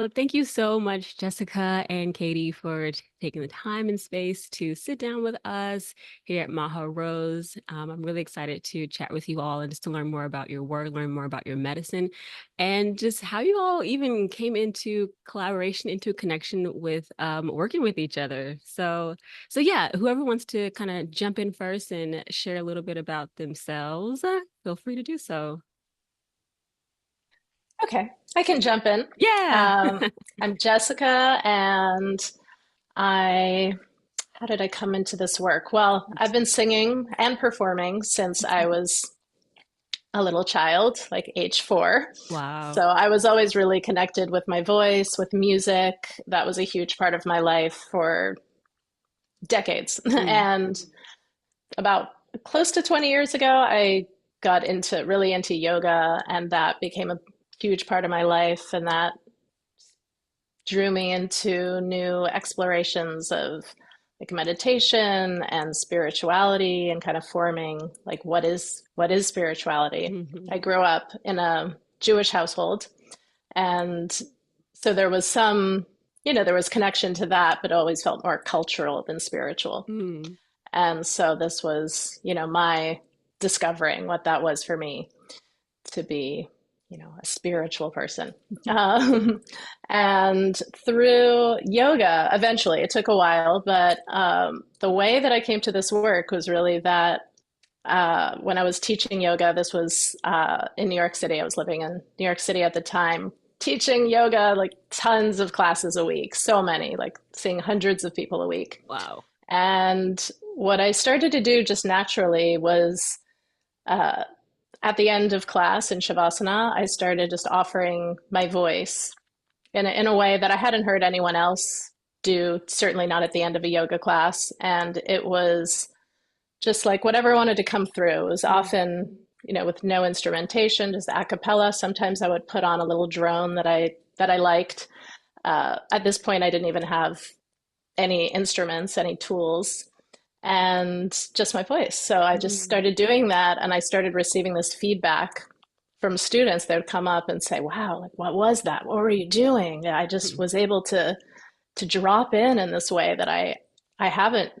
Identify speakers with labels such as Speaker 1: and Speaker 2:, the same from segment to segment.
Speaker 1: Well, thank you so much, Jessica and Katie, for taking the time and space to sit down with us here at Maha Rose. I'm really excited to chat with you all and just to learn more about your work, learn more about your medicine, and just how you all even came into collaboration, into connection with working with each other. So yeah, whoever wants to kind of jump in first and share a little bit about themselves, feel free to do so.
Speaker 2: Okay, I can jump in.
Speaker 1: Yeah.
Speaker 2: Um, I'm Jessica, and I, how did I come into this work? Well, I've been singing and performing since I was a little child, like age 4.
Speaker 1: Wow.
Speaker 2: So I was always really connected with my voice, with music. That was a huge part of my life for decades.
Speaker 1: Mm.
Speaker 2: And about close to 20 years ago, I got into really into yoga, and that became a huge part of my life. And that drew me into new explorations of like meditation and spirituality and kind of forming like what is spirituality.
Speaker 1: Hmm.
Speaker 2: I grew up in a Jewish household, and so there was some, there was connection to that, but it always felt more cultural than spiritual.
Speaker 1: Mm.
Speaker 2: And so this was, my discovering what that was for me to be, a spiritual person. Um, and through yoga, eventually, it took a while, but the way that I came to this work was really that when I was teaching yoga, this was in New York City. I was living in New York City at the time, teaching yoga, like tons of classes a week, so many, like seeing hundreds of people a week.
Speaker 1: Wow.
Speaker 2: And what I started to do just naturally was uh, at the end of class in Shavasana, I started just offering my voice in a way that I hadn't heard anyone else do, certainly not at the end of a yoga class. And it was just like whatever wanted to come through. It was
Speaker 1: Mm.
Speaker 2: often, with no instrumentation, just a cappella. Sometimes I would put on a little drone that I liked. At this point, I didn't even have any instruments, any tools, and just my voice. So I just
Speaker 1: Mm.
Speaker 2: started doing that, and I started receiving this feedback from students. They would come up and say, "Wow, like what was that? What were you doing?" And I just
Speaker 1: Mm.
Speaker 2: was able to drop in this way that I haven't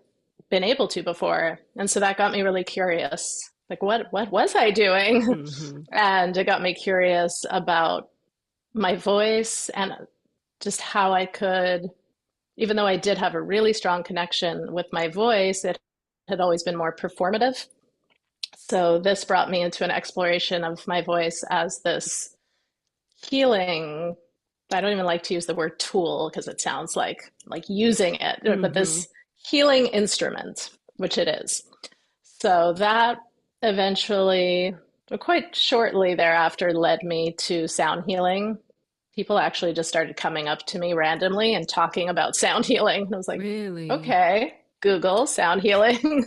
Speaker 2: been able to before, and so that got me really curious. Like, what was I doing?
Speaker 1: Mhm.
Speaker 2: And it got me curious about my voice and just how I could, even though I did have a really strong connection with my voice, it had always been more performative. So this brought me into an exploration of my voice as this healing. I don't even like to use the word tool because it sounds like using it, but
Speaker 1: Mhm.
Speaker 2: this healing instrument, which it is. So that eventually, quite shortly thereafter, led me to sound healing. People actually just started coming up to me randomly and talking about sound healing. And I was like,
Speaker 1: Really?
Speaker 2: okay, Google sound healing.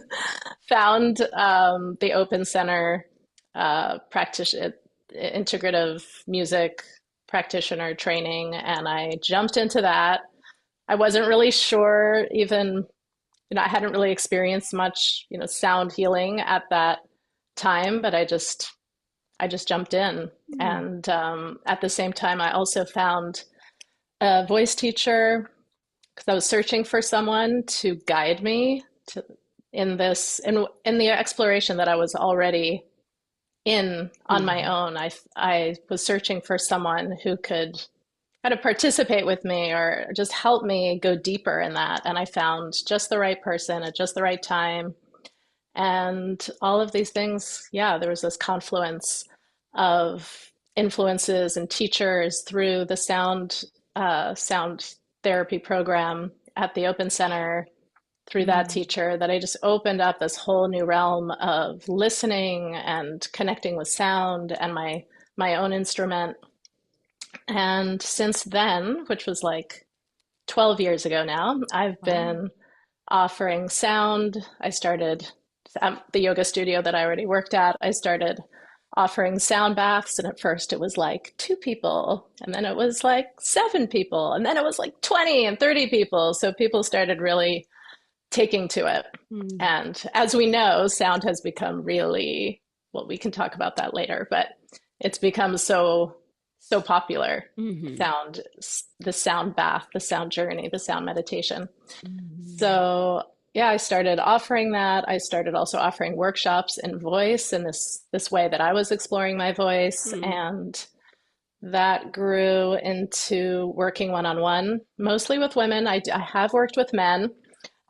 Speaker 2: Found the Open Center practitioner, integrative music practitioner training, and I jumped into that. I wasn't really sure even, I hadn't really experienced much, sound healing at that time, but I just jumped in.
Speaker 1: Mm.
Speaker 2: And at the same time, I also found a voice teacher because I was searching for someone to guide me to in the exploration that I was already in on my
Speaker 1: Mhm.
Speaker 2: own. I was searching for someone who could kind of participate with me or just help me go deeper in that. And I found just the right person at just the right time. And all of these things, yeah, there was this confluence of influences and teachers through the sound therapy program at the Open Center, through that
Speaker 1: Mm.
Speaker 2: teacher, that I just opened up this whole new realm of listening and connecting with sound and my own instrument. And since then, which was like 12 years ago now, I've
Speaker 1: Wow.
Speaker 2: been offering sound. I started the yoga studio that I already worked at. I started offering sound baths, and at first it was like 2 people, and then it was like 7 people, and then it was like 20 and 30 people. So people started really taking to it.
Speaker 1: Mm.
Speaker 2: And as we know, sound has become really, well, we can talk about that later, but it's become so so popular.
Speaker 1: Mm-hmm.
Speaker 2: Sound, the sound bath, the sound journey, the sound meditation.
Speaker 1: Mm-hmm.
Speaker 2: So yeah, I started offering that. I started also offering workshops in voice in this way that I was exploring my voice,
Speaker 1: Mm-hmm.
Speaker 2: and that grew into working one on one, mostly with women. I have worked with men,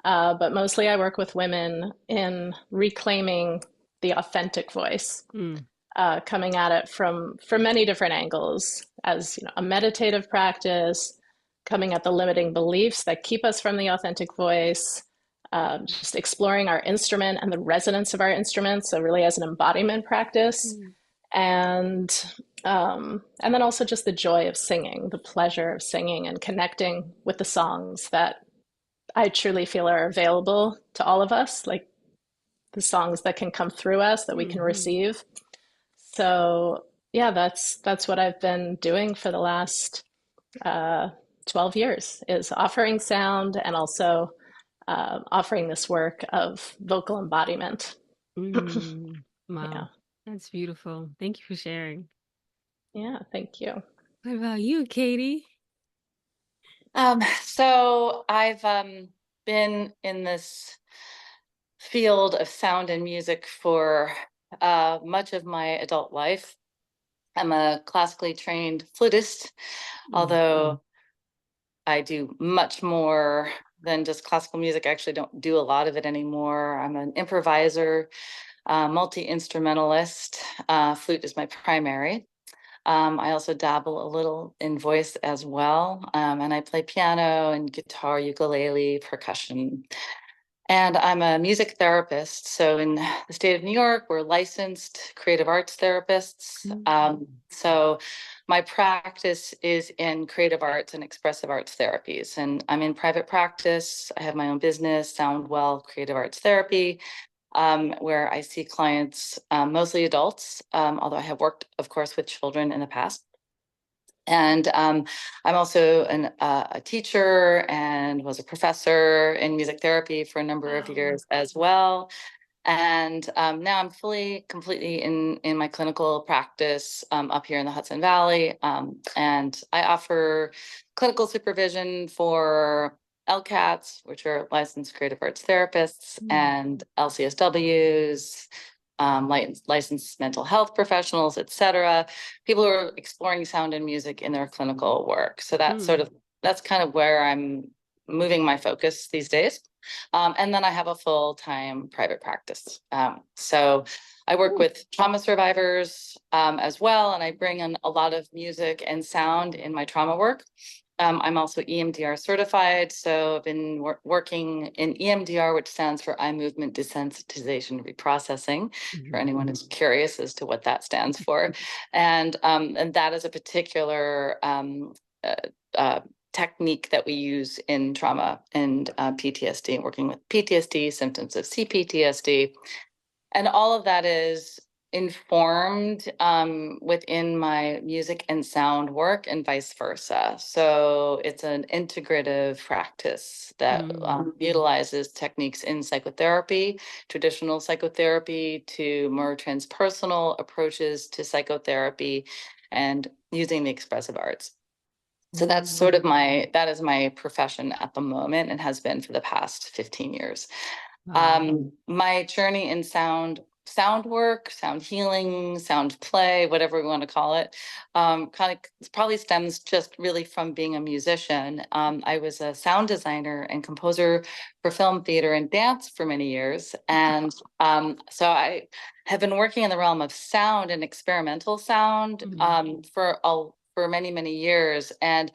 Speaker 2: but mostly I work with women in reclaiming the authentic voice, coming at it from many different angles, as you know, a meditative practice, coming at the limiting beliefs that keep us from the authentic voice, just exploring our instrument and the resonance of our instruments. So really as an embodiment practice,
Speaker 1: Mm-hmm.
Speaker 2: and then also just the joy of singing, the pleasure of singing and connecting with the songs that I truly feel are available to all of us, like the songs that can come through us that we can
Speaker 1: Mm-hmm.
Speaker 2: receive. So yeah, that's what I've been doing for the last uh, 12 years, is offering sound and also offering this work of vocal embodiment.
Speaker 1: Mm.
Speaker 2: Yeah,
Speaker 1: Wow. That's beautiful. Thank you for sharing.
Speaker 2: yeah, thank you.
Speaker 1: What about you, Katie?
Speaker 3: So I've been in this field of sound and music for much of my adult life. I'm a classically trained flutist,
Speaker 1: Mm.
Speaker 3: although I do much more than just classical music. I actually don't do a lot of it anymore. I'm an improviser, multi-instrumentalist. Flute is my primary. I also dabble a little in voice as well. And I play piano and guitar, ukulele, percussion. And I'm a music therapist. So in the state of New York, we're licensed creative arts therapists. So my practice is in creative arts and expressive arts therapies. And I'm in private practice. I have my own business, Soundwell Creative Arts Therapy, where I see clients, mostly adults, although I have worked, of course, with children in the past. And I'm also a teacher and was a professor in music therapy for a number of
Speaker 1: Wow.
Speaker 3: years as well. And now I'm completely in my clinical practice up here in the Hudson Valley. And I offer clinical supervision for LCATs, which are licensed creative arts therapists,
Speaker 1: Mm.
Speaker 3: and LCSWs, licensed mental health professionals, et cetera, people who are exploring sound and music in their clinical work. So
Speaker 1: Mm.
Speaker 3: that's kind of where I'm moving my focus these days. And then I have a full-time private practice. So I work
Speaker 1: Ooh.
Speaker 3: with trauma survivors as well, and I bring in a lot of music and sound in my trauma work. I'm also EMDR certified, so I've been working in EMDR, which stands for eye movement desensitization reprocessing, for
Speaker 1: Mhm.
Speaker 3: anyone who's curious as to what that stands for. And that is a particular uh, uh, technique that we use in trauma and PTSD, working with PTSD, symptoms of CPTSD. And all of that is informed within my music and sound work and vice versa. So it's an integrative practice that
Speaker 1: Mm.
Speaker 3: utilizes techniques in psychotherapy, traditional psychotherapy, to more transpersonal approaches to psychotherapy, and using the expressive arts. So that's sort of that is my profession at the moment and has been for the past 15 years.
Speaker 1: Wow.
Speaker 3: My journey in sound work, sound healing, sound play, whatever we want to call it, kind of probably stems just really from being a musician. I was a sound designer and composer for film, theater, and dance for many years. And so I have been working in the realm of sound and experimental sound
Speaker 1: Mm.
Speaker 3: for many, many years, and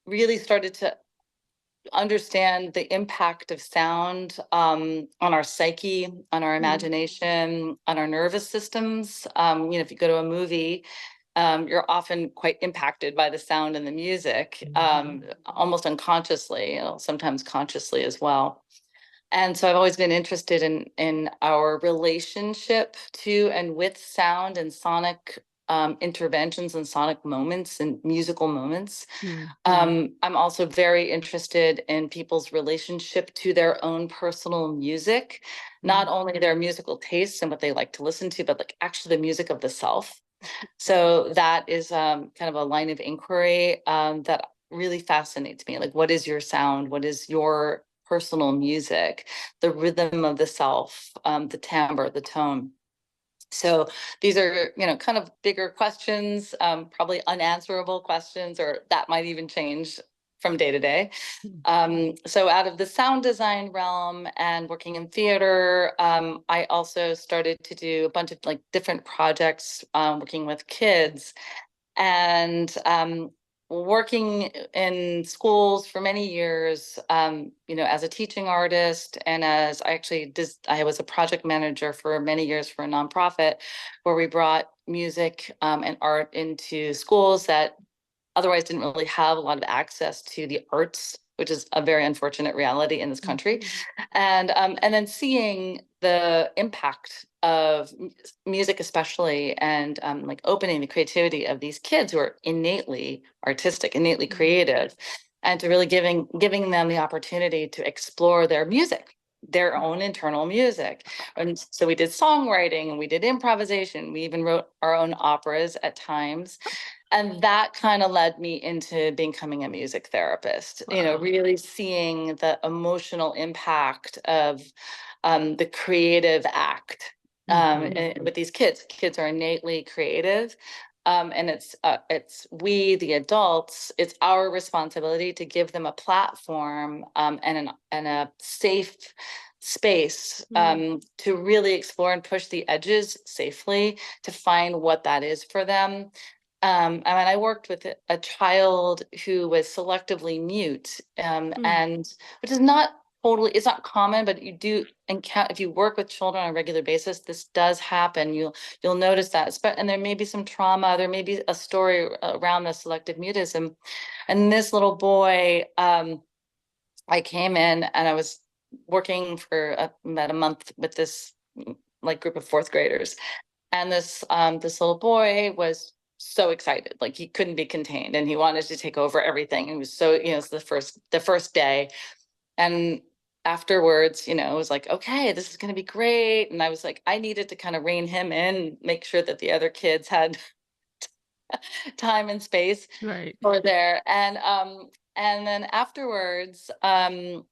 Speaker 3: really started to understand the impact of sound on our psyche, on our
Speaker 1: Mm.
Speaker 3: imagination, on our nervous systems. If you go to a movie, you're often quite impacted by the sound and the music,
Speaker 1: Mhm.
Speaker 3: almost unconsciously, sometimes consciously as well. And so I've always been interested in our relationship to and with sound and sonic interventions and sonic moments and musical moments.
Speaker 1: Mm.
Speaker 3: I'm also very interested in people's relationship to their own personal music, not
Speaker 1: Mm.
Speaker 3: only their musical tastes and what they like to listen to, but like actually the music of the self. So that is kind of a line of inquiry that really fascinates me. Like, what is your sound? What is your personal music? The rhythm of the self, the timbre, the tone. So these are, kind of bigger questions, probably unanswerable questions, or that might even change from day to day. So out of the sound design realm and working in theater, I also started to do a bunch of like different projects, working with kids and working in schools for many years, as a teaching artist and as I was a project manager for many years for a nonprofit where we brought music and art into schools that otherwise didn't really have a lot of access to the arts, which is a very unfortunate reality in this country. And then seeing the impact of music, especially, and like opening the creativity of these kids who are innately artistic, innately creative, and to really giving them the opportunity to explore their music, their own internal music. And so we did songwriting and we did improvisation. We even wrote our own operas at times. And that kind of led me into becoming a music therapist,
Speaker 1: Wow.
Speaker 3: really seeing the emotional impact of the creative act with these kids. Kids are innately creative. And it's we, the adults, it's our responsibility to give them a platform and a safe space to really explore and push the edges safely to find what that is for them. I worked with a child who was selectively mute, and which is not totally, it's not common, but you do encounter, if you work with children on a regular basis, this does happen. You'll notice that, and there may be some trauma, there may be a story around the selective mutism. And this little boy, I came in and I was working for about a month with this like group of fourth graders. And this little boy was so excited, like he couldn't be contained, and he wanted to take over everything. It was so, it's the first day, and afterwards, it was like, okay, this is going to be great. And I was like, I needed to kind of rein him in, make sure that the other kids had time and space
Speaker 1: Right.
Speaker 3: for there. And then afterwards, the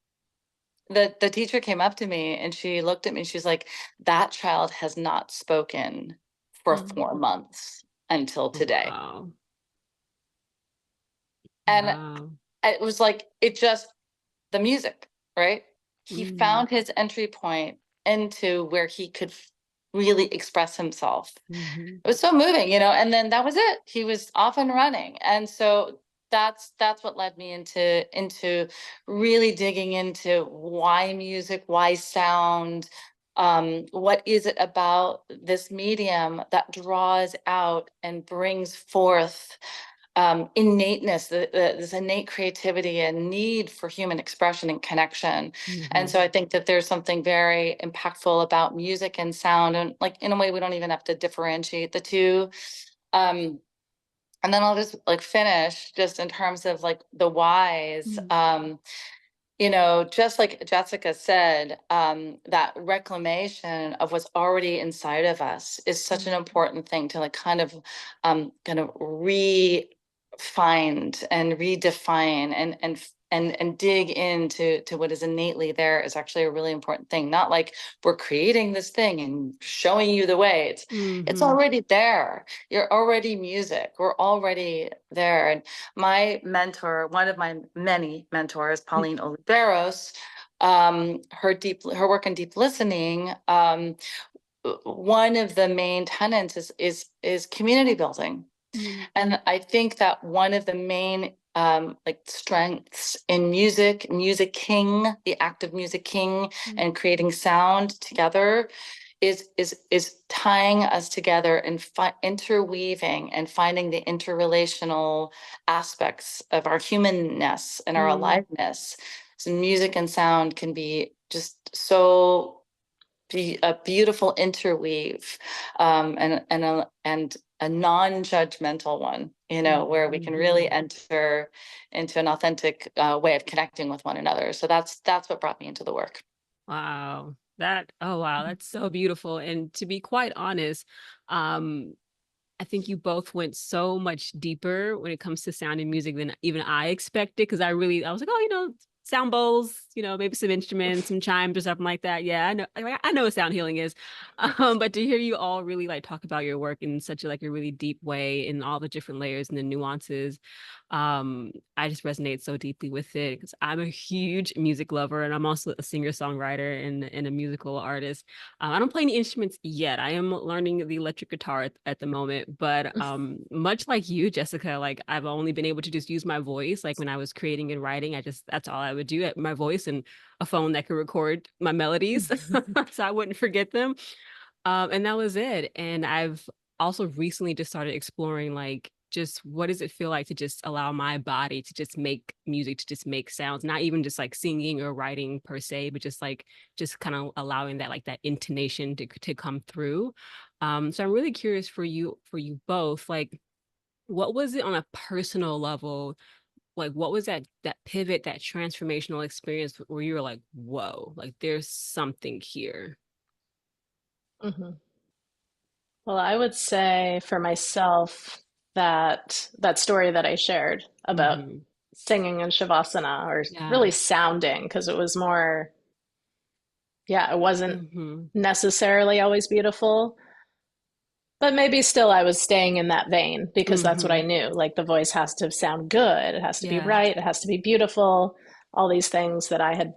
Speaker 3: teacher came up to me and she looked at me. She's like, that child has not spoken for 4 months until today.
Speaker 1: Wow.
Speaker 3: And
Speaker 1: Wow.
Speaker 3: it was like, the music, right? He
Speaker 1: Mm-hmm.
Speaker 3: found his entry point into where he could really express himself. It was so moving, and then that was it. He was off and running. And so that's what led me into really digging into why music, why sound, what is it about this medium that draws out and brings forth innateness, this innate creativity and need for human expression and connection. And so I think that there's something very impactful about music and sound, and like in a way we don't even have to differentiate the two. Um, and then I'll just like finish just in terms of like the whys. Just like Jessica said, that reclamation of what's already inside of us is such an important thing to like kind of refine and redefine and dig into what is innately there is actually a really important thing. Not like we're creating this thing and showing you the way. It's already there. You're already music. We're already there. And my mentor, one of my many mentors, Pauline Oliveros, her work in deep listening, one of the main tenets is community building. And I think that one of the main like strengths in musicking, the act of musicking and creating sound together is tying us together and interweaving and finding the interrelational aspects of our humanness and our aliveness. So music and sound can be just so be a beautiful interweave, and a non-judgmental one, where we can really enter into an authentic way of connecting with one another. So that's what brought me into the work.
Speaker 1: Wow. Oh wow, that's so beautiful. And to be quite honest, um, I think you both went so much deeper when it comes to sound and music than even I expected. Because I was like, oh, sound bowls, maybe some instruments, some chimes or something like that. Yeah, I know what sound healing is. But to hear you all really like talk about your work in such a really deep way in all the different layers and the nuances, I just resonate so deeply with it because I'm a huge music lover and I'm also a singer-songwriter and a musical artist. I don't play any instruments yet. I am learning the electric guitar at the moment, but much like you, Jessica, like I've only been able to just use my voice. Like when I was creating and writing, that's all I would do, my voice and a phone that could record my melodies so I wouldn't forget them. And that was it. And I've also recently just started exploring like just what does it feel like to just allow my body to just make music, to just make sounds, not even just like singing or writing per se, but just kind of allowing that like that intonation to come through. So I'm really curious for you both, like what was it on a personal level? Like what was that pivot, that transformational experience where you were like, whoa, like there's something here.
Speaker 2: Mhm. Well, I would say for myself that that story that I shared about
Speaker 1: Mm-hmm.
Speaker 2: singing in Shavasana, or
Speaker 1: Yeah.
Speaker 2: really sounding, because it was more, yeah, it wasn't
Speaker 1: Mm-hmm.
Speaker 2: necessarily always beautiful, but maybe still I was staying in that vein because that's what I
Speaker 1: Mm-hmm.
Speaker 2: knew. Like the voice has to sound good, it has to be
Speaker 1: Yeah.
Speaker 2: right, it has to be beautiful, all these things that I had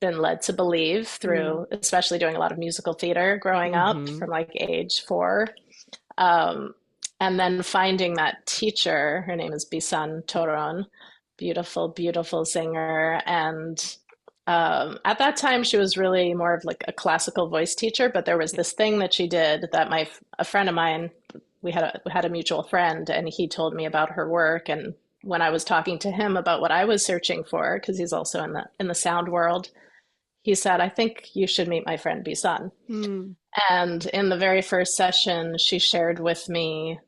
Speaker 2: been led to believe
Speaker 1: Mm.
Speaker 2: through, especially doing a lot of musical theater growing up
Speaker 1: Mm-hmm.
Speaker 2: from like age 4. Um, and then finding that teacher, her name is Bisan Toron, beautiful, beautiful singer. And at that time, she was really more of like a classical voice teacher. But there was this thing that she did that a friend of mine, we had a mutual friend, and he told me about her work. And when I was talking to him about what I was searching for, because he's also in the sound world, he said, "I think you should meet my friend Bisan."
Speaker 1: Mm.
Speaker 2: And in the very first session, she shared with me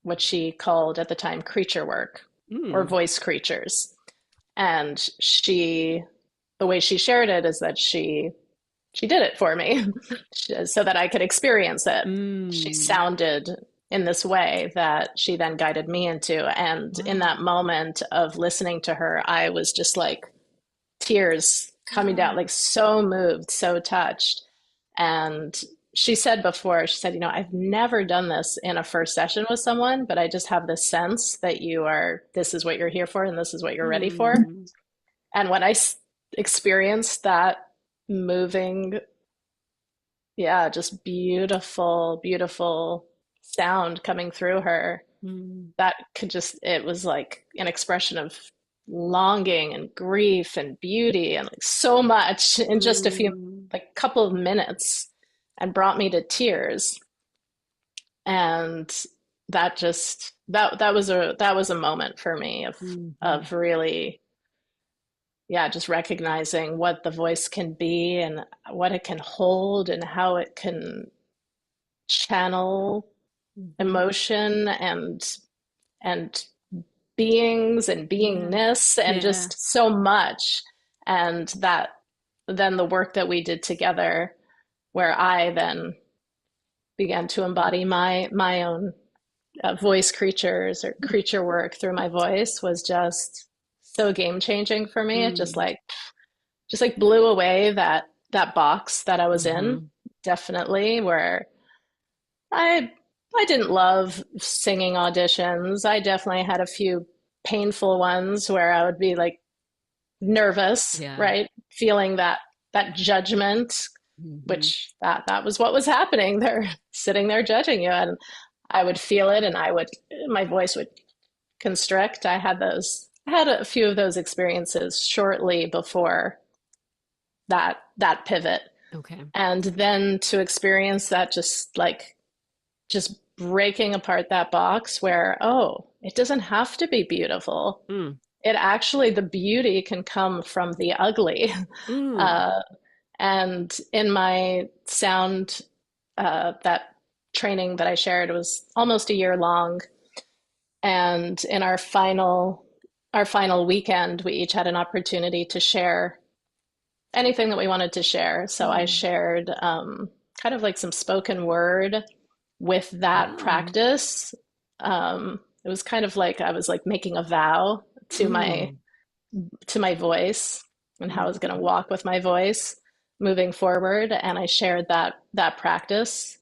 Speaker 2: what she called at the time creature work, or
Speaker 1: Mm.
Speaker 2: voice creatures. And the way she shared it is that she did it for me so that I could experience it. She
Speaker 1: Mm.
Speaker 2: sounded in this way that she then guided me into. And in that
Speaker 1: Wow.
Speaker 2: moment of listening to her, I was just like tears coming down, like so moved, so touched. And she said before, she said, I've never done this in a first session with someone, but I just have this sense that this is what you're here for and this is what you're ready for.
Speaker 1: Mm.
Speaker 2: And when I experienced that moving, yeah, just beautiful, beautiful sound coming through her,
Speaker 1: Mm.
Speaker 2: it was like an expression of longing and grief and beauty and like so much in just a few,
Speaker 1: Mm.
Speaker 2: like couple of minutes, and brought me to tears. And that was a moment for me of
Speaker 1: Mhm.
Speaker 2: of really, yeah, just recognizing what the voice can be and what it can hold and how it can channel
Speaker 1: Mhm.
Speaker 2: emotion and beings and
Speaker 1: Yeah.
Speaker 2: beingness and
Speaker 1: Yeah.
Speaker 2: just so much. And that then the work that we did together, where I then began to embody my own voice creatures or creature work through my voice, was just so game changing for me. It
Speaker 1: Mm.
Speaker 2: just like blew away that box that I was in,
Speaker 1: Mhm.
Speaker 2: definitely, where I I didn't love singing auditions. I definitely had a few painful ones where I would be like nervous,
Speaker 1: Yeah.
Speaker 2: right? Feeling that judgment,
Speaker 1: Mhm.
Speaker 2: which that was what was happening. They're sitting there judging you, and I would feel it, and my voice would constrict. I had a few of those experiences shortly before that pivot.
Speaker 1: Okay.
Speaker 2: And then to experience that, just breaking apart that box where, oh, it doesn't have to be beautiful.
Speaker 1: Mm.
Speaker 2: It actually, the beauty can come from the ugly.
Speaker 1: Mm.
Speaker 2: Uh, and in my sound, that training that I shared was almost a year long. And in our final weekend, we each had an opportunity to share anything that we wanted to share. So I
Speaker 1: Mm.
Speaker 2: shared kind of like some spoken word with that
Speaker 1: Oh.
Speaker 2: practice, it was kind of like I was like making a vow
Speaker 1: Mm.
Speaker 2: to my voice and how I was going to
Speaker 1: Mm.
Speaker 2: walk with my voice moving forward. And I shared that practice,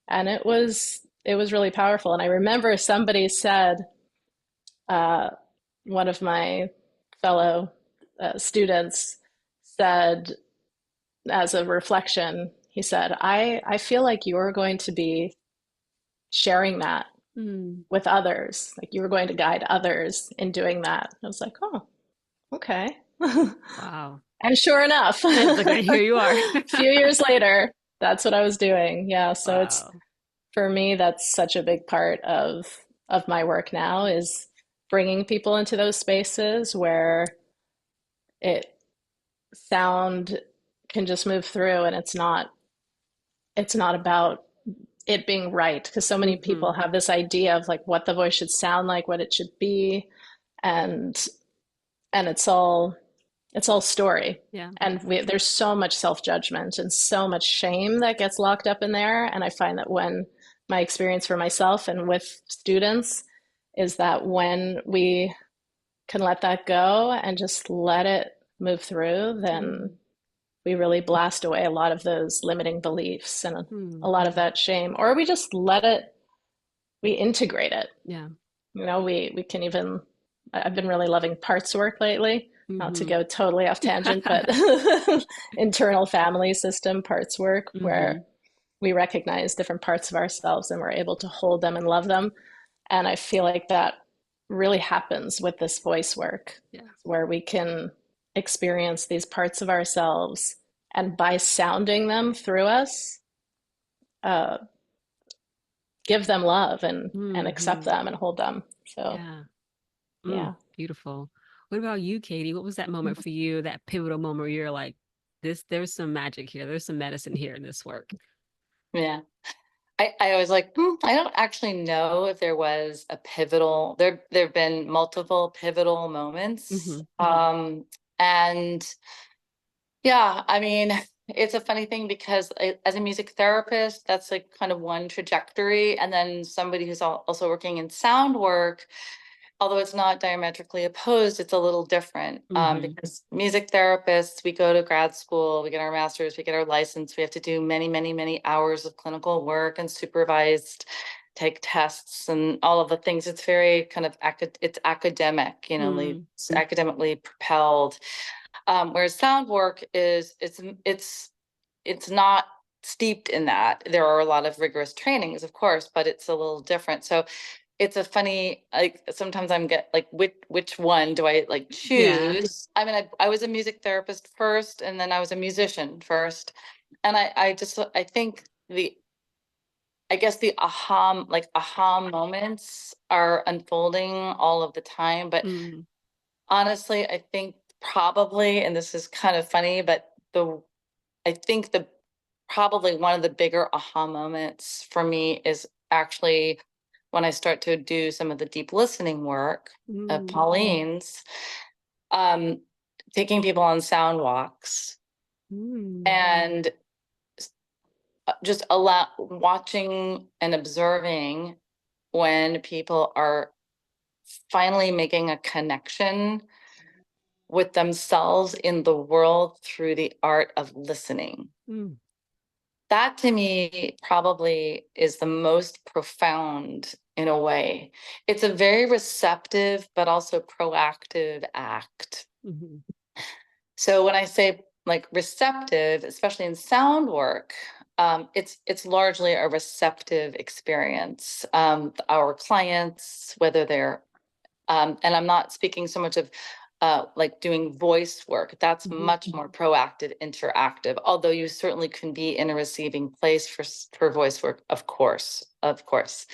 Speaker 2: and it was really powerful. And I remember somebody said, uh, one of my fellow students said, as a reflection, he said, I feel like you're going to be sharing that
Speaker 1: Mm.
Speaker 2: with others, like you were going to guide others in doing that. I was like, oh, okay.
Speaker 1: Wow.
Speaker 2: And sure enough,
Speaker 1: And look,
Speaker 2: a
Speaker 1: here you are.
Speaker 2: few years later, that's what I was doing. Yeah, so it's,
Speaker 1: Wow.
Speaker 2: for me, that's such a big part of my work now, is bringing people into those spaces where it sound can just move through, and it's not about it being right, because so many
Speaker 1: Hmm.
Speaker 2: people have this idea of like what the voice should sound like, what it should be, and it's all story.
Speaker 1: Yeah.
Speaker 2: And there's so much self-judgment and so much shame that gets locked up in there. And I find that when my experience for myself and with students is that when we can let that go and just let it move through, then
Speaker 1: Mm.
Speaker 2: we really blast away a lot of those limiting beliefs and a
Speaker 1: Mm.
Speaker 2: lot of that shame, or we just let it, we integrate it.
Speaker 1: Yeah.
Speaker 2: You know, we can even, I've been really loving parts work lately, not to
Speaker 1: Hmm.
Speaker 2: go totally off tangent, but internal family system parts work, where
Speaker 1: Hmm.
Speaker 2: we recognize different parts of ourselves and we're able to hold them and love them. And I feel like that really happens with this voice work,
Speaker 1: Yeah.
Speaker 2: where we can experience these parts of ourselves, and by sounding them through us, uh, give them love and accept
Speaker 1: Hmm.
Speaker 2: them and hold them. So
Speaker 1: Yeah. Mm.
Speaker 2: yeah.
Speaker 1: Beautiful. What about you, Katie? What was that moment for you, that pivotal moment where you're like, there's some magic here. There's some medicine here in this work.
Speaker 3: Yeah. I was like, I don't actually know if there was a pivotal, there have been multiple pivotal moments.
Speaker 1: Hmm.
Speaker 3: And yeah, I mean, it's a funny thing because as a music therapist, that's like kind of one trajectory. And then somebody who's also working in sound work, although it's not diametrically opposed, it's a little different,
Speaker 1: Hmm.
Speaker 3: because music therapists, we go to grad school, we get our master's, we get our license, we have to do many, many, many hours of clinical work and supervised, take tests and all of the things. It's very kind of it's academic,
Speaker 1: Mm.
Speaker 3: it's academically propelled. Whereas sound work is it's not steeped in that. There are a lot of rigorous trainings, of course, but it's a little different. So it's a funny, like sometimes I'm get like which one do I like
Speaker 1: Yeah.
Speaker 3: choose? I mean, I was a music therapist first, and then I was a musician first. And I think I guess the aha moments are unfolding all of the time. But
Speaker 1: Mm.
Speaker 3: honestly, I think probably, and this is kind of funny, but I think the probably one of the bigger aha moments for me is actually when I start to do some of the deep listening work of
Speaker 1: Mm.
Speaker 3: Pauline's, um, taking people on sound walks
Speaker 1: Mm.
Speaker 3: and just watching and observing when people are finally making a connection with themselves in the world through the art of listening.
Speaker 1: Mm.
Speaker 3: That to me probably is the most profound in a way. It's a very receptive, but also proactive act.
Speaker 1: Hmm.
Speaker 3: So when I say like receptive, especially in sound work, it's largely a receptive experience. Our clients, whether they're and I'm not speaking so much of like doing voice work. That's
Speaker 1: Hmm.
Speaker 3: much more proactive, interactive. Although you certainly can be in a receiving place for voice work, of course, of course.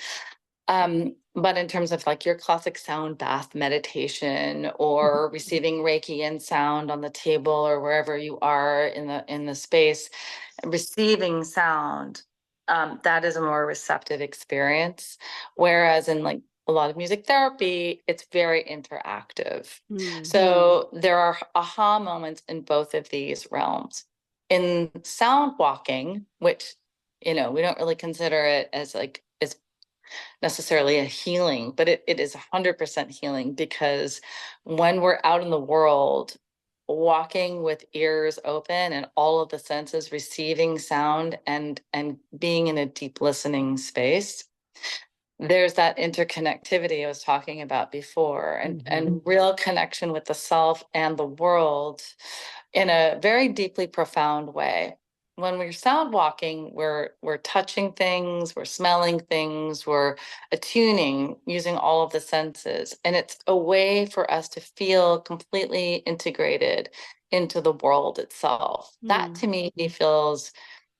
Speaker 3: But in terms of like your classic sound bath meditation or receiving Reiki and sound on the table or wherever you are in the space, receiving sound, that is a more receptive experience. Whereas in like a lot of music therapy, it's very interactive.
Speaker 1: Mm.
Speaker 3: So there are aha moments in both of these realms. In sound walking, which we don't really consider it as like as necessarily a healing, but it is 100% healing, because when we're out in the world, walking with ears open and all of the senses receiving sound and being in a deep listening space, there's that interconnectivity I was talking about before, and real connection with the self and the world in a very deeply profound way. When we're sound walking, we're touching things, we're smelling things, we're attuning using all of the senses, and it's a way for us to feel completely integrated into the world itself. That to me feels,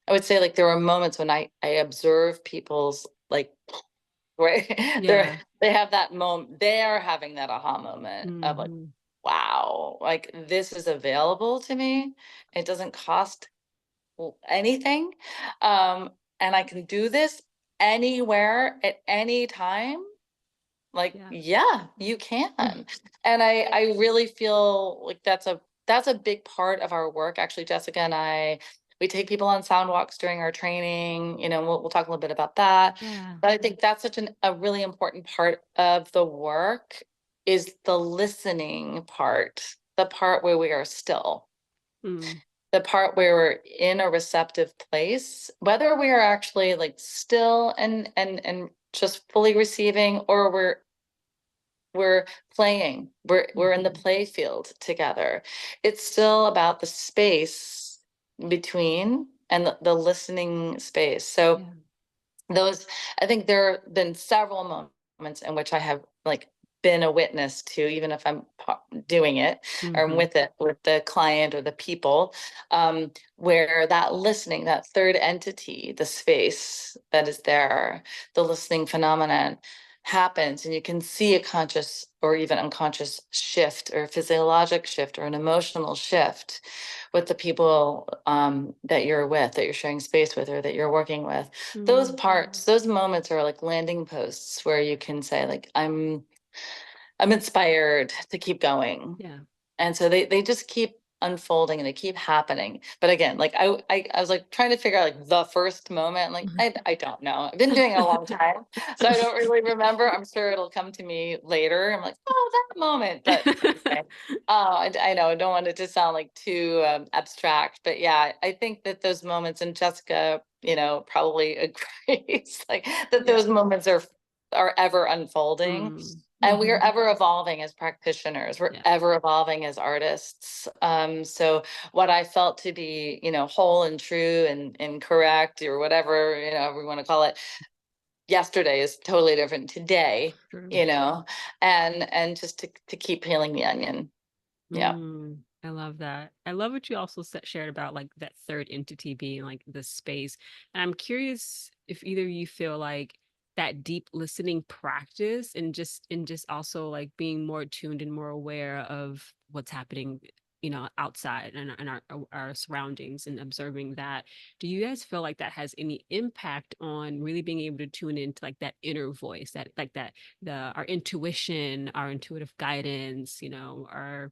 Speaker 3: I would say, like there are moments when I observe people's like, right,
Speaker 1: Yeah.
Speaker 3: they have that moment, they are having that aha moment of like, wow, like this is available to me. It doesn't cost anything. Um, and I can do this anywhere at any time. Like,
Speaker 1: Yeah.
Speaker 3: yeah, you can. And I really feel like that's a big part of our work. Actually, Jessica and I, we take people on sound walks during our training. We'll talk a little bit about that.
Speaker 1: Yeah.
Speaker 3: But I think that's such a really important part of the work, is the listening part, the part where we are still,
Speaker 1: Mm.
Speaker 3: the part where we're in a receptive place, whether we are actually like still and just fully receiving, or we're playing, we're in the play field together. It's still about the space between and the listening space. So
Speaker 1: Yeah.
Speaker 3: those, I think there have been several moments in which I have like been a witness to, even if I'm doing it or I'm with it with the client or the people, where that listening, that third entity, the space that is there, the listening phenomenon happens, and you can see a conscious or even unconscious shift, or physiologic shift, or an emotional shift with the people that you're with, that you're sharing space with, or that you're working with. Those parts, those moments are like landing posts where you can say like, I'm inspired to keep going.
Speaker 1: Yeah.
Speaker 3: And so they just keep unfolding and they keep happening. But again, like I was like trying to figure out like the first moment. Like I don't know. I've been doing it a long time, so I don't really remember. I'm sure it'll come to me later. I'm like, oh, that moment. But anyway, I know I don't want it to sound like too abstract, but yeah, I think that those moments, and Jessica, probably agrees, like that
Speaker 2: Yeah.
Speaker 3: those moments are ever unfolding. And we are ever evolving as practitioners. We're
Speaker 1: Yeah.
Speaker 3: ever evolving as artists. So what I felt to be, whole and true and correct, or whatever, we want to call it, yesterday is totally different today,
Speaker 1: True.
Speaker 3: and just to keep peeling the onion. Yeah.
Speaker 1: I love that. I love what you also shared about like that third entity being like the space. And I'm curious if either of you feel like that deep listening practice and just also like being more tuned and more aware of what's happening, outside and our surroundings, and observing that. Do you guys feel like that has any impact on really being able to tune into like that inner voice, that like that our intuition, our intuitive guidance, our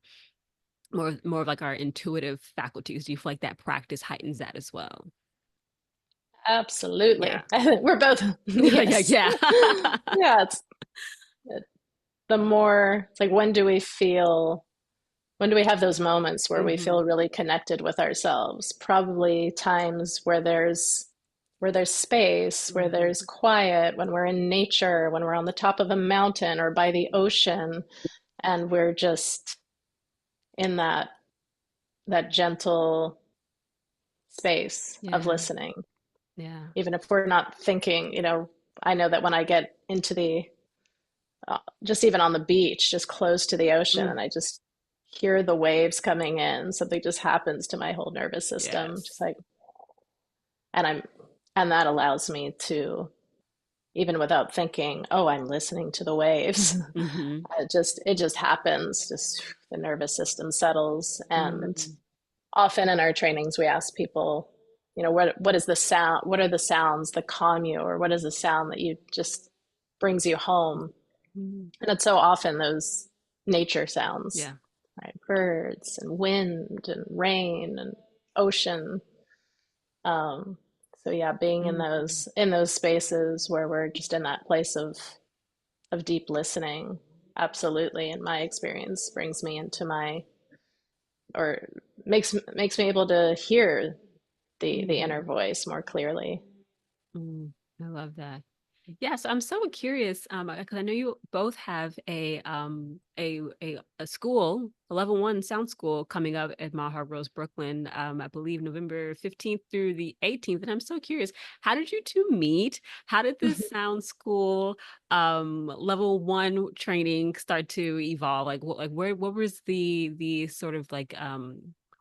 Speaker 1: more of like our intuitive faculties? Do you feel like that practice heightens that as well? Yeah.
Speaker 2: Absolutely. We're both,
Speaker 1: Yeah, yeah,
Speaker 2: yes.
Speaker 1: yeah.
Speaker 2: Yeah, it's the more, it's like, when do we have those moments where we feel really connected with ourselves? Probably times where there's space, where there's quiet, when we're in nature, when we're on the top of a mountain or by the ocean, and we're just in that gentle space of
Speaker 1: Yeah.
Speaker 2: listening.
Speaker 1: Yeah.
Speaker 2: Even if we're not thinking, I know that when I get into just even on the beach, just close to the ocean, and I just hear the waves coming in, something just happens to my whole nervous system, just
Speaker 1: Yes.
Speaker 2: like, and I'm, and that allows me to, even without thinking, oh, I'm listening to the waves,
Speaker 1: Mm-hmm.
Speaker 2: it just happens, just the nervous system settles. And
Speaker 1: Mm-hmm.
Speaker 2: often in our trainings, we ask people, what is the sound? What are the sounds that calm you, or what is the sound that you just brings you home? And it's so often those nature sounds,
Speaker 1: Yeah.
Speaker 2: right? Birds and wind and rain and ocean. Um, So yeah, being in
Speaker 1: Mm.
Speaker 2: those spaces where we're just in that place of deep listening, absolutely, in my experience, brings me into my, or makes me able to hear the inner
Speaker 1: Mm.
Speaker 2: voice more clearly.
Speaker 1: Mm. I love that. Yes, I'm so curious, because I know you both have a school, a level one sound school coming up at Maha Rose, Brooklyn, I believe November 15th through the 18th. And I'm so curious, how did you two meet? How did this sound school level one training start to evolve? What was the sort of like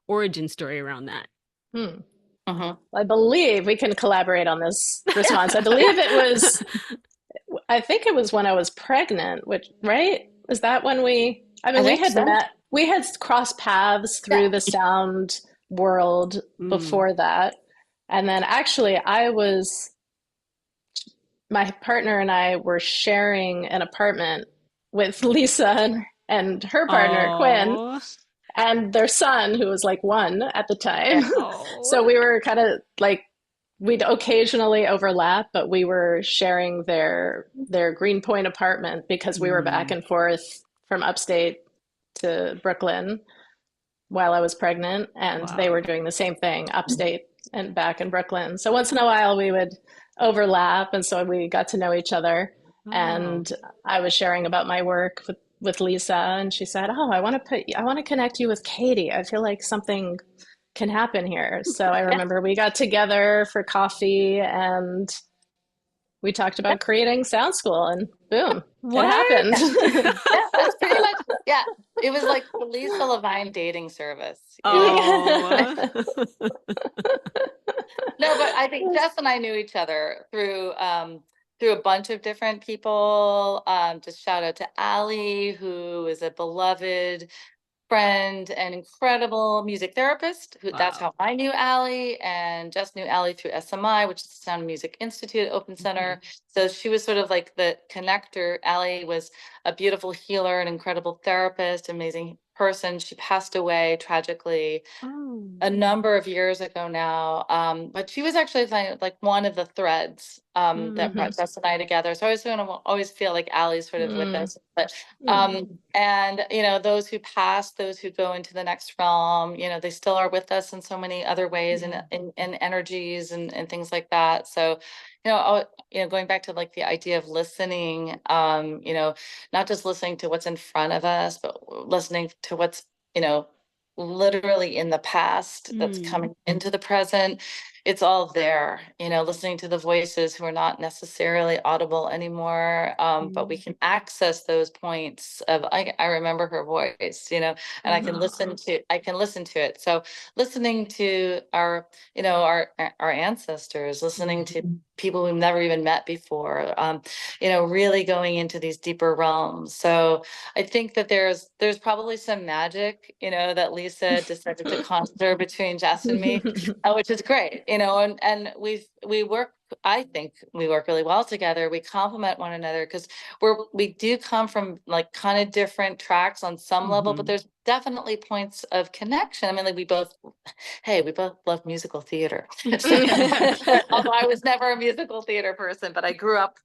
Speaker 1: origin story around that?
Speaker 2: Hmm.
Speaker 3: Mhm.
Speaker 2: I believe we can collaborate on this response. I believe it was, I think it was when I was pregnant, which, right? Was that when I
Speaker 3: I
Speaker 2: mean,
Speaker 3: think so.
Speaker 2: we had crossed paths through
Speaker 3: Yeah.
Speaker 2: the sound world
Speaker 1: Mm.
Speaker 2: before that. And then actually, my partner and I were sharing an apartment with Lisa and her partner, Quinn,
Speaker 1: Oh,
Speaker 2: and their son, who was like one at the time.
Speaker 3: Yeah.
Speaker 1: oh,
Speaker 2: So we were kind of like, we'd occasionally overlap, but we were sharing their Greenpoint apartment because we were back
Speaker 1: mm.
Speaker 2: and forth from upstate to Brooklyn while I was pregnant, and they
Speaker 1: Wow.
Speaker 2: were doing the same thing upstate and back in Brooklyn. So once in a while we would overlap, and so we got to know each other.
Speaker 1: Oh.
Speaker 2: And I was sharing about my work with Lisa, and she said, "Oh, I want to connect you with Katie. I feel like something can happen here." So I remember we got together for coffee and we talked about creating Sound School, and boom, it happened.
Speaker 1: What?
Speaker 3: Yeah, that's pretty much, yeah. It was like the Lisa Levine dating service, you know?
Speaker 1: Oh.
Speaker 3: No, but I think Jess and I knew each other through a bunch of different people. Just shout out to Allie, who is a beloved friend and incredible music therapist. That's
Speaker 1: Wow.
Speaker 3: how I knew Allie, and just knew Allie through SMI, which is the Sound and Music Institute Open
Speaker 1: Mhm.
Speaker 3: Center. So she was sort of like the connector. Allie was a beautiful healer, an incredible therapist, amazing person. She passed away tragically
Speaker 1: Oh.
Speaker 3: a number of years ago now. But she was actually like one of the threads that
Speaker 1: Mm.
Speaker 3: brought Jess and I together. So I was going to always feel like Allie's sort of with
Speaker 2: Mm,
Speaker 3: us. But
Speaker 2: mm,
Speaker 3: and those who pass, those who go into the next realm, they still are with us in so many other ways
Speaker 1: Yeah.
Speaker 3: and energies and things like that. So, going back to like the idea of listening, not just listening to what's in front of us, but listening to what's, you know, literally in the past that's
Speaker 1: Mm.
Speaker 3: coming into the present. It's all there, listening to the voices who are not necessarily audible anymore, but we
Speaker 1: Mm.
Speaker 3: can access those points of I remember her voice, and
Speaker 1: Aw.
Speaker 3: I can listen to it. So listening to our our ancestors, listening
Speaker 1: Mm.
Speaker 3: to people we've never even met before, really going into these deeper realms. So I think that there's probably some magic, that Lisa decided to conjure between Jess and me, which is great, and we work. I think we work really well together. We complement one another because we do come from like kind of different tracks on some level, but
Speaker 1: Mhm.
Speaker 3: there's definitely points of connection. I mean, like we both love musical theater. So, although I was never a musical theater person, but I grew up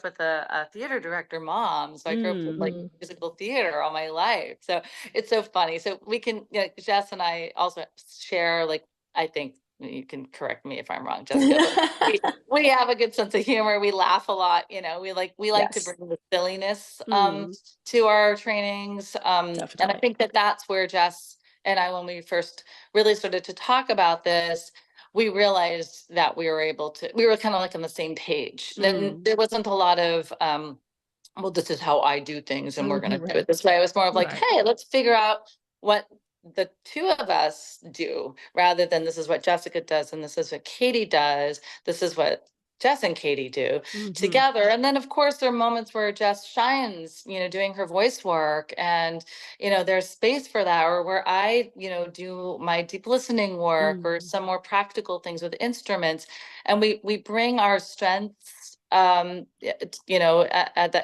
Speaker 3: with a theater director mom, so I grew up with like
Speaker 1: Mm.
Speaker 2: mm.
Speaker 3: musical theater all my life. So it's so funny. So we can, Jess and I also share, like, I think you can correct me if I'm wrong, Jessica, but we have a good sense of humor. We laugh a lot. We like to
Speaker 2: Yes,
Speaker 3: bring the silliness
Speaker 1: Mm.
Speaker 3: to our trainings. And I
Speaker 2: definitely.
Speaker 3: think that that's where Jess and I, when we first really started to talk about this, we realized that we were kind of like on the same page. Then
Speaker 1: Mm.
Speaker 3: there wasn't a lot of well, this is how I do things and we're going to do
Speaker 2: Right.
Speaker 3: it this way. It was more of like,
Speaker 1: Right.
Speaker 3: hey, let's figure out what the two of us do rather than this is what Jessica does and this is what Katie does. This is what Jess and Katie do
Speaker 1: Mhm.
Speaker 3: together. And then, of course, there are moments where Jess shines, doing her voice work, and, there's space for that, or where I, do my deep listening work or
Speaker 1: Mm.
Speaker 3: some more practical things with instruments. And we bring our strengths that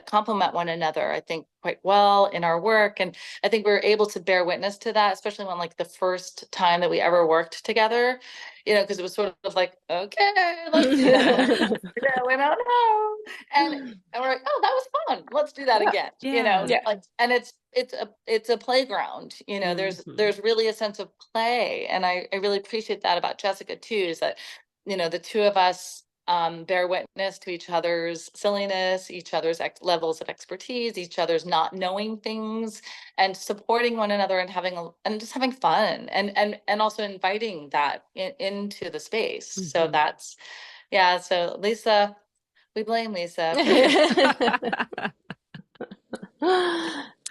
Speaker 3: complement one another, I think, quite well in our work. And I think we're able to bear witness to that, especially when like the first time that we ever worked together, because it was sort of like, okay, let's, we don't know. And we're like, oh, that was fun. Let's do that
Speaker 2: Yeah.
Speaker 3: again.
Speaker 1: Yeah.
Speaker 2: Yeah.
Speaker 3: Like, and it's a playground. There's really a sense of play, and I really appreciate that about Jessica too. Is that the two of us bear witness to each other's silliness, each other's levels of expertise, each other's not knowing things, and supporting one another and and just having fun, and also inviting that into the space. So that's So Lisa. We blame Lisa for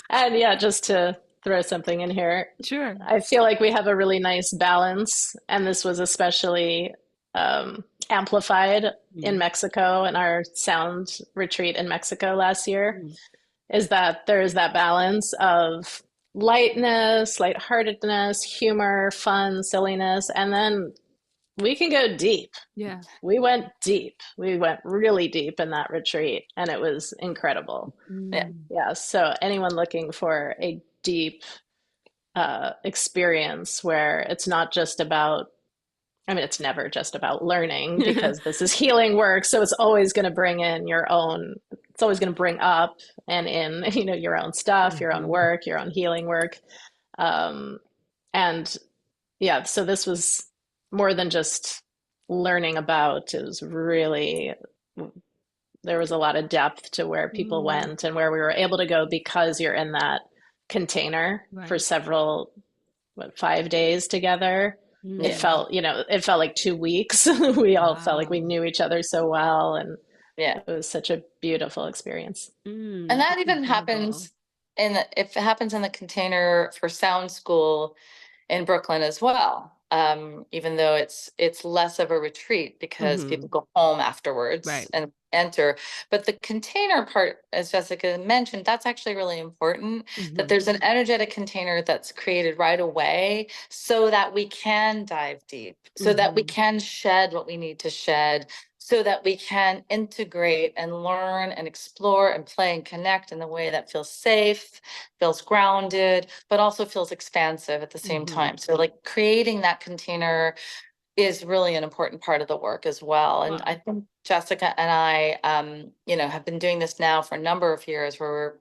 Speaker 2: And yeah, just to throw something in here,
Speaker 1: Sure.
Speaker 2: I feel like we have a really nice balance, and this was especially amplified in Mexico in our sound retreat in Mexico last year, is that there is that balance of lightness, lightheartedness, humor, fun, silliness, and then we can go deep.
Speaker 1: Yeah.
Speaker 2: We went deep. We went really deep in that retreat, and it was incredible.
Speaker 3: yeah.
Speaker 2: Yeah, so anyone looking for a deep experience where it's not just about, I mean, it's never just about learning because this is healing work. So it's always going to bring in your own, it's always going to bring up and in, your own stuff, your own work, your own healing work. Um, and yeah, so this was more than just learning about, it was really, there was a lot of depth to where people went and where we were able to go because you're in that container for
Speaker 1: Right.
Speaker 2: several, 5 days together. It
Speaker 3: Yeah.
Speaker 2: felt, it felt like 2 weeks. We all felt like we
Speaker 1: Wow.
Speaker 2: knew each other so well, and
Speaker 3: Yeah.
Speaker 2: it was such a beautiful experience.
Speaker 3: And that
Speaker 1: That's
Speaker 3: even
Speaker 1: incredible.
Speaker 3: happens if it happens in the container for sound school in Brooklyn as well. Even though it's less of a retreat because people go home afterwards
Speaker 1: Right.
Speaker 3: and enter. But the container part, as Jessica mentioned, that's actually really important, that there's an energetic container that's created right away so that we can dive deep, so that we can shed what we need to shed, so that we can integrate and learn and explore and play and connect in the way that feels safe, feels grounded, but also feels expansive at the same time. So like creating that container is really an important part of the work as well. And I think Jessica and I, have been doing this now for a number of years where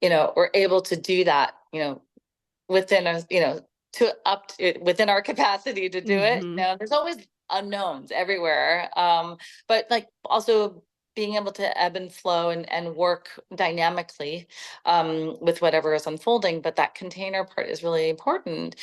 Speaker 3: we're able to do that, within a, within our capacity to do it. There's always unknowns everywhere. But like also being able to ebb and flow and work dynamically with whatever is unfolding. But that container part is really important.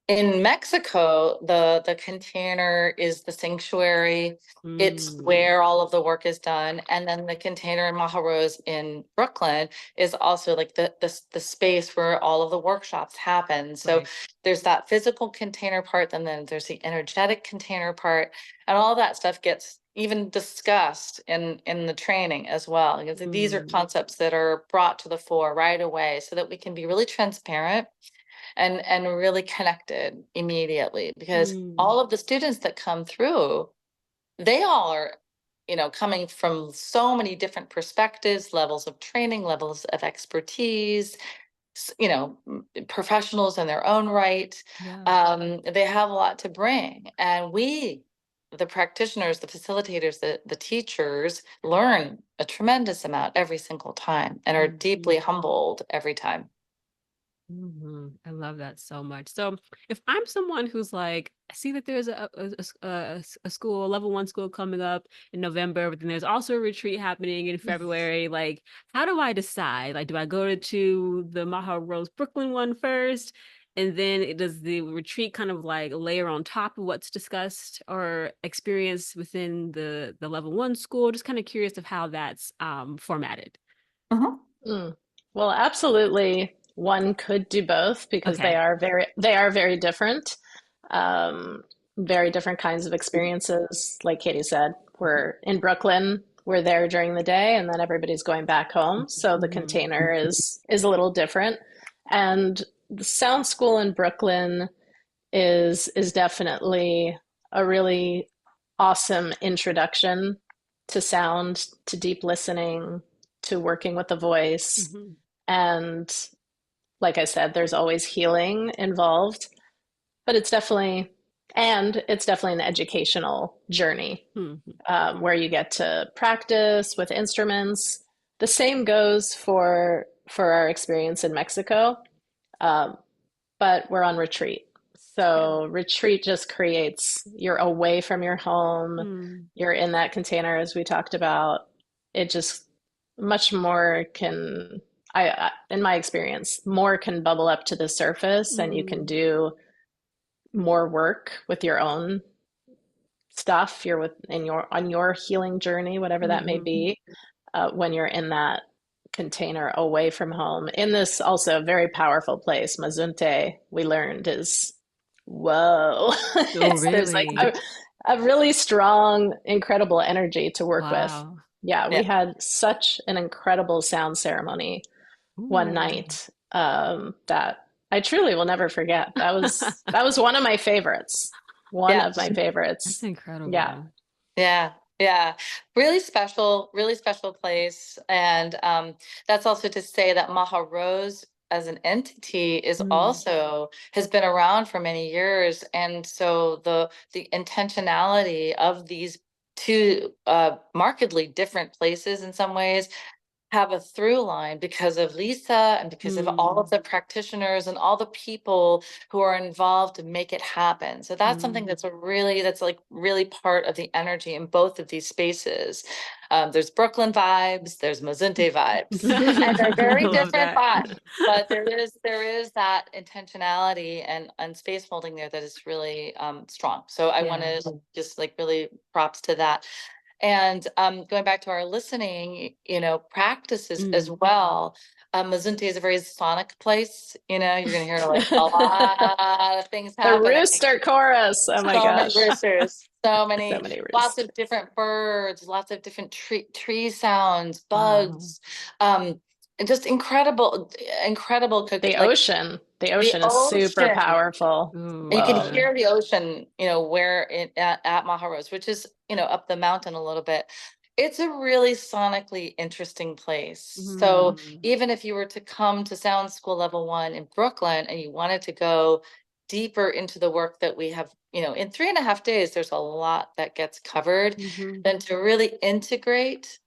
Speaker 3: In Mexico, the container is the sanctuary. It's where all of the work is done. And then the container in Maha Rose in Brooklyn is also like the space where all of the workshops happen. So there's that physical container part, and then there's the energetic container part, and all that stuff gets even discussed in the training as well. Because these are concepts that are brought to the fore right away so that we can be really transparent and really connected immediately, because all of the students that come through, they all are coming from so many different perspectives, levels of training, levels of expertise, professionals in their own right. They have a lot to bring, and we, the practitioners, the facilitators, the teachers, learn a tremendous amount every single time and are deeply humbled every time.
Speaker 1: I love that so much. So if I'm someone who's like, I see that there's a school, a level 1 school coming up in November, but then there's also a retreat happening in February. Like, how do I decide? Like, do I go to the Maha Rose Brooklyn one first? And then does the retreat kind of like layer on top of what's discussed or experienced within the level 1 school? Just kind of curious of how that's formatted.
Speaker 2: Mm. Well, absolutely. One could do both because
Speaker 1: Okay.
Speaker 2: they are very different. Um, very different kinds of experiences. Like Katie said, we're in Brooklyn, we're there during the day, and then everybody's going back home. So the container is a little different. And the sound school in Brooklyn is definitely a really awesome introduction to sound, to deep listening, to working with the voice.
Speaker 1: Mm-hmm.
Speaker 2: And like I said, there's always healing involved, but it's definitely an educational journey,
Speaker 1: Mm-hmm.
Speaker 2: where you get to practice with instruments. The same goes for our experience in Mexico, um, but we're on retreat.
Speaker 1: Yeah.
Speaker 2: So retreat just creates, you're away from your home,
Speaker 1: Mm.
Speaker 2: you're in that container as we talked about. It just much more can, in my experience, more can bubble up to the surface, and you can
Speaker 1: Mm.
Speaker 2: do more work with your own stuff. You're with in your on your healing journey, whatever that may
Speaker 1: Mm-hmm.
Speaker 2: be, when you're in that container away from home. In this also very powerful place, Mazunte, we learned is whoa.
Speaker 1: Oh,
Speaker 2: There's like
Speaker 1: really?
Speaker 2: a really strong, incredible energy to work with.
Speaker 1: Wow.
Speaker 2: Yeah, we
Speaker 3: Yeah.
Speaker 2: had such an incredible sound ceremony one
Speaker 1: Ooh.
Speaker 2: night, that I truly will never forget. That was one of my favorites. One
Speaker 3: Yeah.
Speaker 2: of my
Speaker 1: That's
Speaker 2: favorites. Yeah.
Speaker 1: incredible.
Speaker 3: Yeah, yeah, really special place. And that's also to say that Maha Rose as an entity is
Speaker 1: Mm.
Speaker 3: also has been around for many years, and so the intentionality of these two markedly different places in some ways have a through line because of Lisa and because of all of
Speaker 1: Mm.
Speaker 3: the practitioners and all the people who are involved to make it happen. So that's something
Speaker 1: Mm.
Speaker 3: that's like really part of the energy in both of these spaces. There's Brooklyn vibes, there's Mazunte vibes, and they're
Speaker 1: I
Speaker 3: very
Speaker 1: love
Speaker 3: different
Speaker 1: that.
Speaker 3: vibes. But there is that intentionality and space holding there that is really strong. So I want
Speaker 1: Yeah.
Speaker 3: to just like really props to that. And going back to our listening, practices as
Speaker 1: Mm.
Speaker 3: well. Mazunte is a very sonic place. You're going to hear like a lot of things
Speaker 2: The
Speaker 3: happening.
Speaker 2: rooster chorus. Oh my
Speaker 3: So many
Speaker 2: gosh.
Speaker 3: roosters,
Speaker 2: So many
Speaker 3: lots
Speaker 2: roosters.
Speaker 3: of different birds, lots of different tree sounds,
Speaker 1: Wow.
Speaker 3: bugs, and just incredible
Speaker 2: The
Speaker 3: like
Speaker 2: ocean. The
Speaker 3: the
Speaker 2: ocean is super
Speaker 3: ocean.
Speaker 2: powerful.
Speaker 1: Oh,
Speaker 3: And you can
Speaker 1: yeah.
Speaker 2: Whoa.
Speaker 3: hear the ocean, where at Maha Rose, which is, up the mountain a little bit. It's a really sonically interesting place. So
Speaker 1: Mm.
Speaker 3: even if you were to come to Sound School Level 1 in Brooklyn and you wanted to go deeper into the work that we have, in 3.5 days, there's a lot that gets covered.
Speaker 1: Mm-hmm.
Speaker 3: Then to really integrate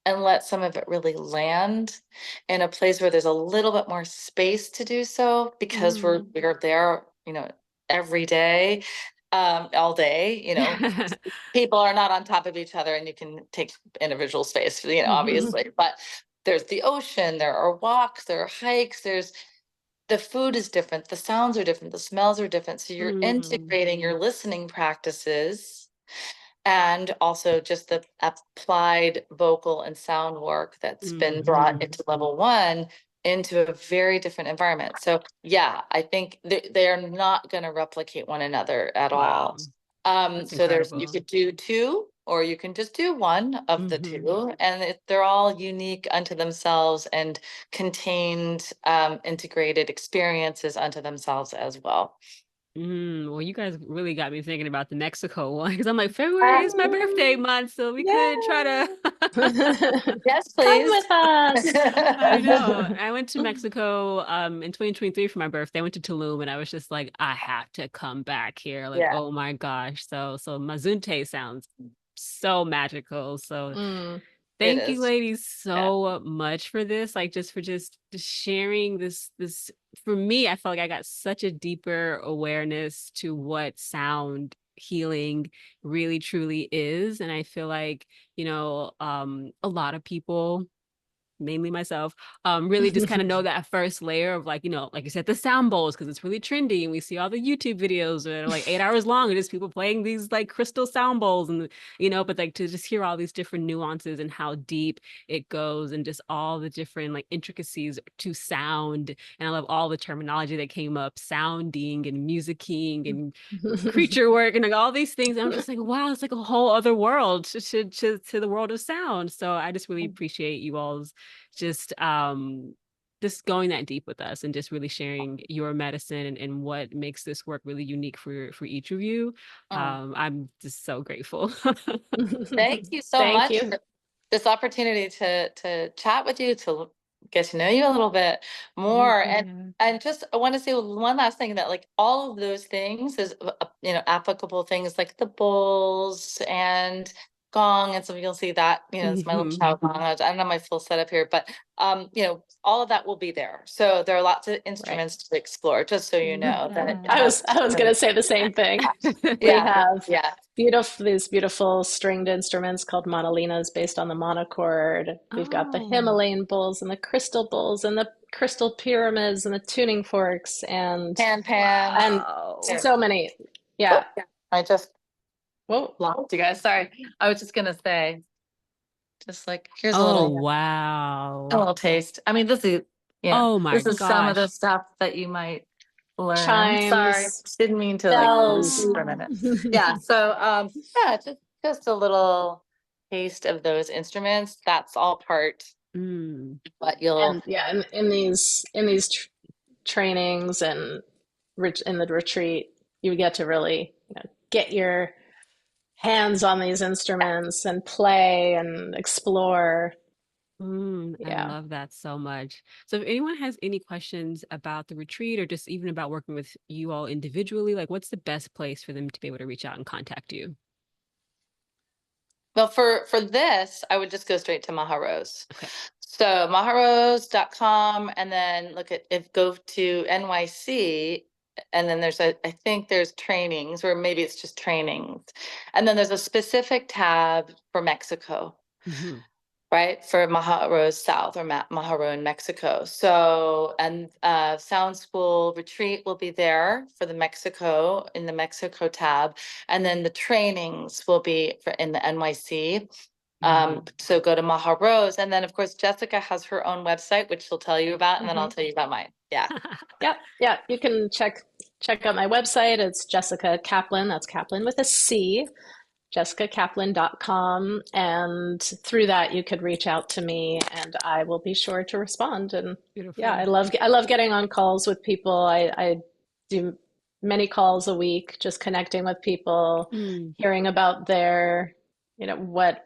Speaker 3: and let some of it really land in a place where there's a little bit more space to do so because we're
Speaker 1: Mm.
Speaker 3: we're there, every day, all day, people are not on top of each other and you can take individual space, obviously, but there's the ocean, there are walks, there are hikes, the food is different, the sounds are different, the smells are different. So you're
Speaker 1: Mm.
Speaker 3: integrating your listening practices and also just the applied vocal and sound work that's been
Speaker 1: Mm.
Speaker 3: brought into level 1 into a very different environment. So yeah, I think they are not going to replicate one another at all.
Speaker 1: Wow. That's
Speaker 3: So you
Speaker 1: incredible.
Speaker 3: could do two, or you can just do one of the
Speaker 1: Mm-hmm.
Speaker 3: two, and they're all unique unto themselves and contained, integrated experiences unto themselves as well.
Speaker 1: Well, you guys really got me thinking about the Mexico one because I'm like, February is my birthday
Speaker 2: Oh,
Speaker 1: month, so we could try
Speaker 2: yeah.
Speaker 1: to.
Speaker 3: Yes,
Speaker 2: Come
Speaker 3: please.
Speaker 2: with us.
Speaker 1: I know. I went to Mexico in 2023 for my birthday. I went to Tulum and I was just like, I have to come back here. Like,
Speaker 3: Yeah,
Speaker 1: oh my gosh. So Mazunte sounds so magical. So
Speaker 2: Mm.
Speaker 3: it
Speaker 1: thank you
Speaker 3: is.
Speaker 1: ladies
Speaker 3: Yeah.
Speaker 1: so much for this. Like just for just sharing this for me, I felt like I got such a deeper awareness to what sound healing really truly is. And I feel like, a lot of people, mainly myself, really just kind of know that first layer of like, like you said, the sound bowls, because it's really trendy. And we see all the YouTube videos that are like 8 hours long and just people playing these like crystal sound bowls and, but like to just hear all these different nuances and how deep it goes and just all the different like intricacies to sound. And I love all the terminology that came up, sounding and musicking and creature work and like all these things. And I'm just like, wow, it's like a whole other world to the world of sound. So I just really appreciate you all's just just going that deep with us and just really sharing your medicine and what makes this work really unique for each of you. I'm just so grateful.
Speaker 3: Thank you so
Speaker 2: Thank
Speaker 3: much
Speaker 2: you.
Speaker 3: for this opportunity to chat with you, to get to know you a little bit more. And just I want to say one last thing, that like all of those things is applicable things like the bowls and gong, and so you'll see that, it's my little chow gong. I don't have my full setup here, but all of that will be there. So there are lots of instruments to explore, just so you know that
Speaker 2: I was going to say the same thing. We have these beautiful stringed instruments called mandolinas based on the monochord. We've got the Himalayan bowls and the crystal bowls and the crystal pyramids and the tuning forks and
Speaker 3: pan
Speaker 2: and so many. Yeah.
Speaker 3: I just
Speaker 2: Whoa.
Speaker 3: lost you guys. Sorry. I was just gonna say, just like here's a
Speaker 1: wow.
Speaker 3: little taste. I mean, this is
Speaker 1: oh my
Speaker 3: this is
Speaker 1: gosh.
Speaker 3: some of the stuff that you might learn.
Speaker 2: Chimes,
Speaker 3: sorry, didn't mean to
Speaker 2: bells.
Speaker 3: like for a minute. Yeah. So yeah, just a little taste of those instruments. That's all part. But you'll
Speaker 2: in these trainings and in the retreat, you get to really get your hands on these instruments and play and explore.
Speaker 1: I love that so much. So if anyone has any questions about the retreat or just even about working with you all individually, like what's the best place for them to be able to reach out and contact you?
Speaker 3: Well, for this, I would just go straight to Maha Rose. Okay. So maharose.com, and then go to NYC, and then I think there's trainings, or maybe it's just trainings. And then there's a specific tab for Mexico. Right, for Maha Rose South or Maha Rose in Mexico. So, and Sound School Retreat will be there for the Mexico, in the Mexico tab. And then the trainings will be in the NYC. So go to Maha Rose. And then of course, Jessica has her own website, which she'll tell you about. And then I'll tell you about mine. Yeah.
Speaker 2: Yeah. You can check out my website. It's Jessica Caplan. That's Caplan with a C. jessicacaplan.com, and through that you could reach out to me and I will be sure to respond. And beautiful. Yeah, I love getting on calls with people. I do many calls a week, just connecting with people, hearing about their what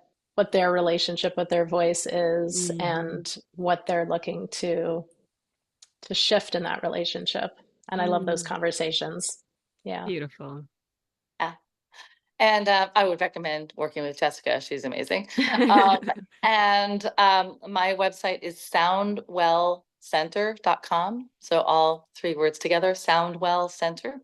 Speaker 2: their relationship with their voice is and what they're looking to shift in that relationship. And I love those conversations. Yeah.
Speaker 1: Beautiful.
Speaker 3: And I would recommend working with Jessica. She's amazing. And my website is soundwellcenter.com. So all 3 words together, Soundwell Center.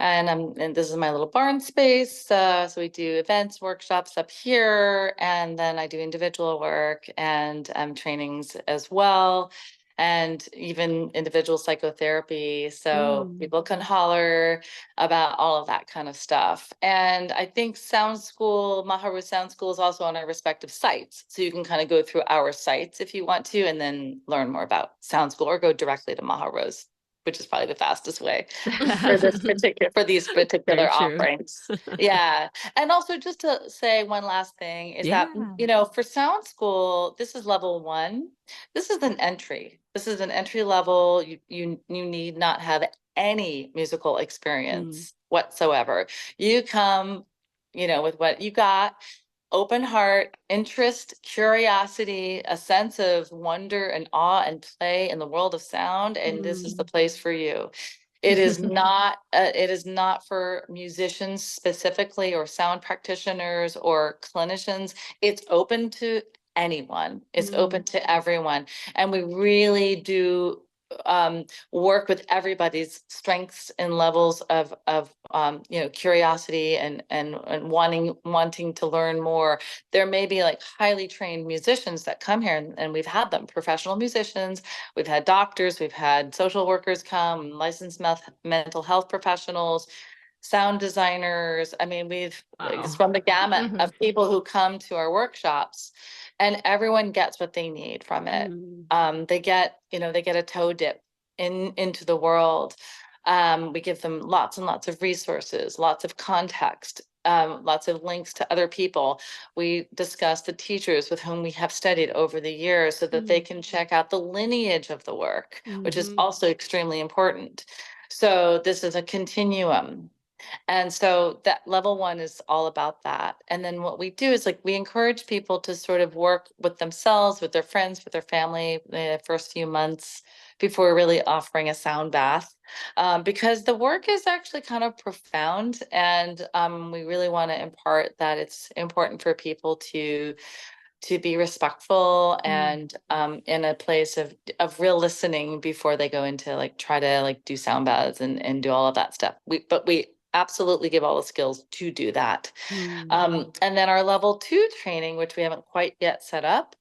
Speaker 3: And this is my little barn space. So we do events, workshops up here, and then I do individual work and trainings as well, and even individual psychotherapy. So people can holler about all of that kind of stuff. And I think Sound School, Maha Rose Sound School, is also on our respective sites. So you can kind of go through our sites if you want to, and then learn more about Sound School, or go directly to Maha Rose, which is probably the fastest way for these particular offerings. Yeah. And also, just to say one last thing is that, for Sound School, this is level 1. This is an entry. This is an entry level. You need not have any musical experience whatsoever. You come, with what you got. Open heart, interest, curiosity, a sense of wonder and awe and play in the world of sound, and this is the place for you. It is not for musicians specifically, or sound practitioners or clinicians. It's open to anyone. It's open to everyone, and we really do work with everybody's strengths and levels of curiosity and wanting to learn more. There may be like highly trained musicians that come here, and we've had them, professional musicians, we've had doctors, we've had social workers come, licensed mental health professionals, sound designers. I mean, it's from the gamut of people who come to our workshops, and everyone gets what they need from it. They get a toe dip into the world. We give them lots and lots of resources, lots of context, lots of links to other people. We discuss the teachers with whom we have studied over the years so that they can check out the lineage of the work, which is also extremely important. So this is a continuum. And so that level one is all about that. And then what we do is like we encourage people to sort of work with themselves, with their friends, with their family the first few months before really offering a sound bath, because the work is actually kind of profound. And we really want to impart that it's important for people to be respectful and in a place of real listening before they go into like try to like do sound baths and do all of that stuff. But we absolutely give all the skills to do that. And then our level 2 training, which we haven't quite yet set up,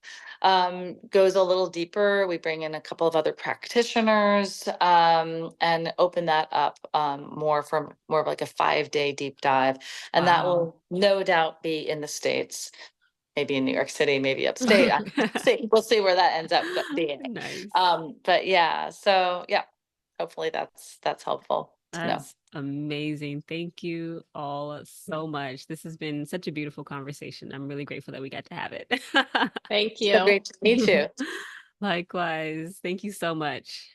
Speaker 3: goes a little deeper. We bring in a couple of other practitioners and open that up more of like a 5-day deep dive. And that will no doubt be in the States. Maybe in New York City, maybe upstate. We'll see where that ends up being.
Speaker 1: Nice.
Speaker 3: But yeah, so yeah, hopefully that's helpful to know.
Speaker 1: That's amazing. Thank you all so much. This has been such a beautiful conversation. I'm really grateful that we got to have it.
Speaker 2: Thank
Speaker 3: So
Speaker 2: you.
Speaker 3: great to meet you.
Speaker 1: Likewise. Thank you so much.